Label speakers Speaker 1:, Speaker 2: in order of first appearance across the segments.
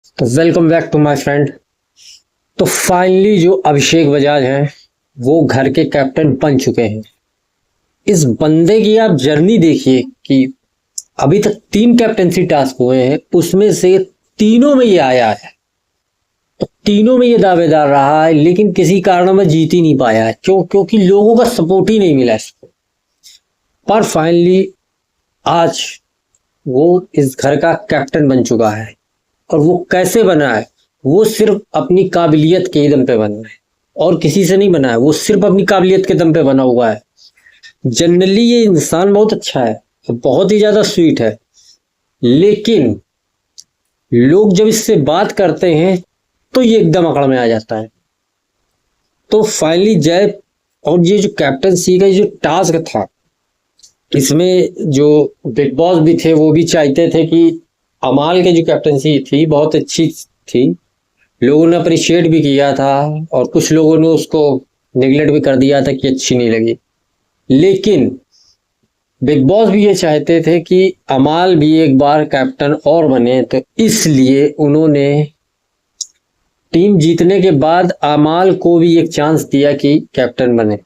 Speaker 1: तो welcome back to my friend. तो finally जो अभिषेक बजाज हैं वो घर के कैप्टन बन चुके हैं। इस बंदे की आप जर्नी देखिए कि अभी तक 3 कैप्टनसी टास्क हुए हैं, उसमें से तीनों में ये आया है। तो तीनों में ये दावेदार रहा है, लेकिन किसी कारण में जीत ही नहीं पाया है। क्योंकि लोगों का सपोर्ट ही नहीं मिला इसको। पर फाइनली आज वो इस घर का कैप्टन बन चुका है। और वो कैसे बना है? वो सिर्फ अपनी काबिलियत के दम पे बना है और किसी से नहीं बना है। वो सिर्फ अपनी काबिलियत के दम पे बना हुआ है। जनरली ये इंसान बहुत अच्छा है, बहुत ही ज्यादा स्वीट है, लेकिन लोग जब इससे बात करते हैं तो ये एकदम अकड़ में आ जाता है। तो फाइनली जय, और ये जो कैप्टनसी का जो टास्क था, इसमें जो बिग बॉस भी थे वो भी चाहते थे कि अमाल की जो कैप्टनसी थी बहुत अच्छी थी। लोगों ने अप्रिशिएट भी किया था और कुछ लोगों ने उसको निगलेक्ट भी कर दिया था कि अच्छी नहीं लगी। लेकिन बिग बॉस भी ये चाहते थे कि अमाल भी एक बार कैप्टन और बने, तो इसलिए उन्होंने टीम जीतने के बाद अमाल को भी एक चांस दिया कि कैप्टन बने।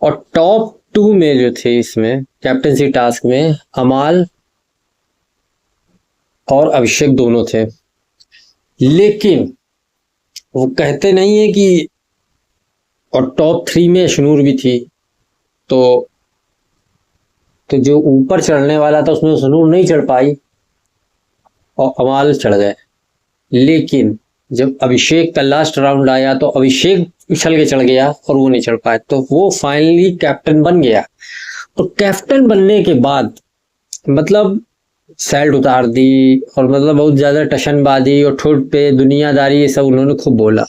Speaker 1: और टॉप 2 में जो थे इसमें कैप्टनसी टास्क में अमाल और अभिषेक दोनों थे। लेकिन वो कहते नहीं है कि, और टॉप 3 में अशनूर भी थी। तो जो ऊपर चढ़ने वाला था उसमें अशनूर नहीं चढ़ पाई और अमाल चढ़ गए। लेकिन जब अभिषेक का लास्ट राउंड आया तो अभिषेक उछल के चढ़ गया और वो नहीं चढ़ पाया, तो वो फाइनली कैप्टन बन गया। तो कैप्टन बनने के बाद मतलब सेल्ट उतार दी और मतलब बहुत ज्यादा टशनबाजी और ठुट पे दुनियादारी ये सब उन्होंने खूब बोला।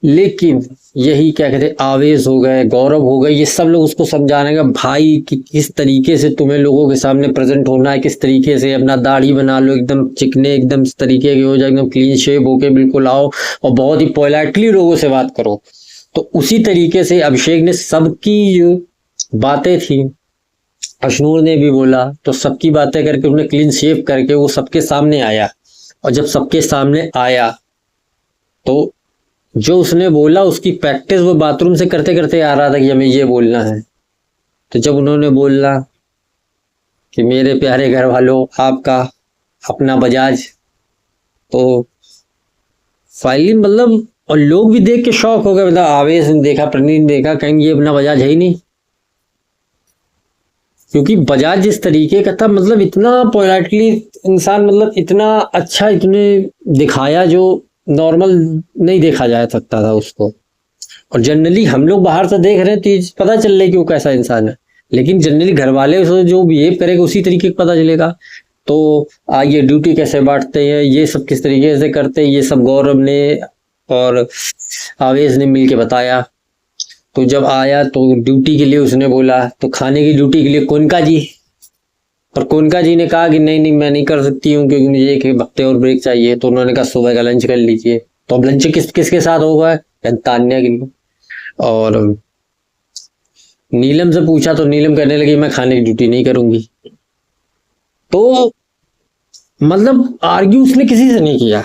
Speaker 1: लेकिन यही क्या कहते आवेश हो गए, गौरव हो गए, ये सब लोग उसको समझाने का भाई कि किस तरीके से तुम्हें लोगों के सामने प्रेजेंट होना है, किस तरीके से अपना दाढ़ी बना लो एकदम चिकने, एकदम इस तरीके के हो जाए, एकदम क्लीन शेव होके बिल्कुल आओ और बहुत ही पोलाइटली लोगों से बात करो। तो उसी तरीके से अभिषेक ने सबकी जो बातें थी, अशनूर ने भी बोला, तो सबकी बातें करके उन्हें क्लीन शेव करके वो सबके सामने आया। और जब सबके सामने आया तो जो उसने बोला उसकी प्रैक्टिस वो बाथरूम से करते करते आ रहा था कि हमें ये बोलना है। तो जब उन्होंने बोला कि मेरे प्यारे घर वालों आपका अपना बजाज, तो फाइनली मतलब, और लोग भी देख के शॉक हो गए। मतलब आवेश ने देखा, प्रणीत ने देखा, कहेंगे ये अपना बजाज है ही नहीं। क्योंकि बजाज जिस तरीके का था, मतलब इतना पोलाइटली इंसान, मतलब इतना अच्छा, इतने दिखाया जो नॉर्मल नहीं देखा जा सकता था उसको। और जनरली हम लोग बाहर से देख रहे हैं तो ये पता चल रहा है कि वो कैसा इंसान है, लेकिन जनरली घर वाले उसे जो बिहेव करेगा उसी तरीके का पता चलेगा। तो ये ड्यूटी कैसे बांटते हैं, ये सब किस तरीके से करते हैं, ये सब गौरव ने और आवेश ने मिलके बताया। तो जब आया तो ड्यूटी के लिए उसने बोला, तो खाने की ड्यूटी के लिए कोनका जी, पर कोनका जी ने कहा कि नहीं नहीं मैं नहीं कर सकती हूँ क्योंकि मुझे 1 हफ्ते और ब्रेक चाहिए। तो उन्होंने कहा सुबह का लंच कर लीजिए। तो अब लंच किसके साथ होगा? तान्या के लिए। और नीलम से पूछा तो नीलम कहने लगी मैं खाने की ड्यूटी नहीं करूंगी। तो मतलब आर्ग्यू उसने किसी से नहीं किया,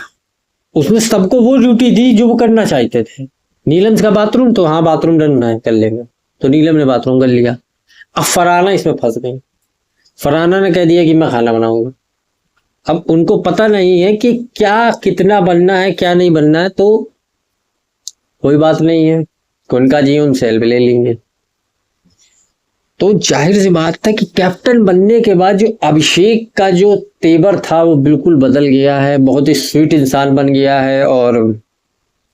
Speaker 1: उसने सबको वो ड्यूटी दी जो वो करना चाहते थे। नीलम का बाथरूम, तो हाँ बाथरूम डन है, कर लेंगे। तो नीलम ने बाथरूम कर लिया। अब फरहाना इसमें फंस गई। फरहाना ने कह दिया कि मैं खाना बनाऊंगा। अब उनको पता नहीं है कि क्या कितना बनना है क्या नहीं बनना है। तो कोई बात नहीं है, उनका जी उन सेल पे ले लेंगे। तो जाहिर सी बात था कि कैप्टन बनने के बाद जो अभिषेक का जो तेवर था वो बिल्कुल बदल गया है, बहुत ही स्वीट इंसान बन गया है। और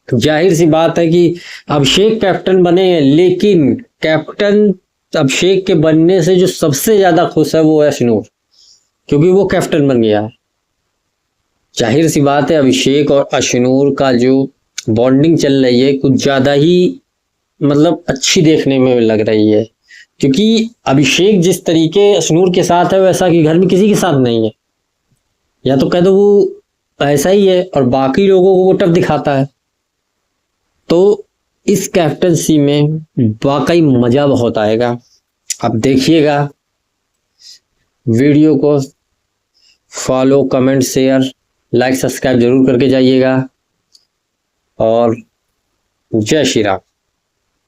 Speaker 1: जाहिर सी बात है कि अभिषेक कैप्टन बने हैं, लेकिन कैप्टन अभिषेक के बनने से जो सबसे ज्यादा खुश है वो है अशनूर, क्योंकि वो कैप्टन बन गया है। जाहिर सी बात है अभिषेक और अशनूर का जो बॉन्डिंग चल रही है कुछ ज्यादा ही मतलब अच्छी देखने में लग रही है। क्योंकि अभिषेक जिस तरीके अशनूर के साथ है वैसा कि घर में किसी के साथ नहीं है, या तो कह दो वो ऐसा ही है और बाकी लोगों को वो टफ दिखाता है। तो इस कैप्टनसी में वाकई मजा बहुत आएगा। आप देखिएगा, वीडियो को follow, comment, share like subscribe जरूर करके जाइएगा और जय श्री राम।